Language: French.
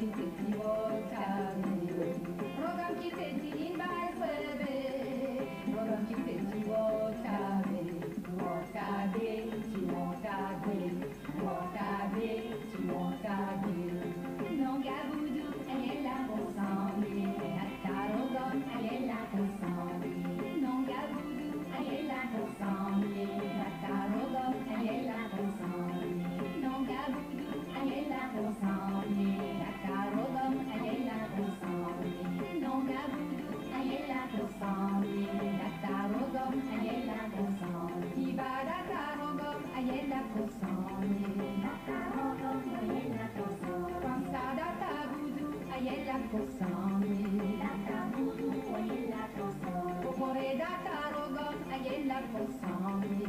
kiteti wotame. Rogam kiteti imbal febe. Rogam kiteti wotame. Wotabe, ti wotabe. Wotabe, ti wotabe. Nonga voodoo, elle est là pour s'ennuyer. Tata Rogam, elle est là pour s'ennuyer. Nonga voodoo, elle est là pour s'ennuyer. Tata Rogam, elle est là pour s'ennuyer. Nonga voodoo, elle est là pour s'ennuyer. Tata Rogam, elle est là pour s'ennuyer. Nonga voodoo, elle est là pour s'ennuyer. Tata Rogam, elle est là pour s'ennuyer. Iba Tata Rogam, elle est là pour s'ennuyer. Tata Rogam, elle est là pour s'ennuyer. Pensa Tata voodoo, elle est là pour s'ennuyer. Tata voodoo, elle est là pour s'ennuyer. Popore Tata Rogam, elle est là pour s'ennuyer.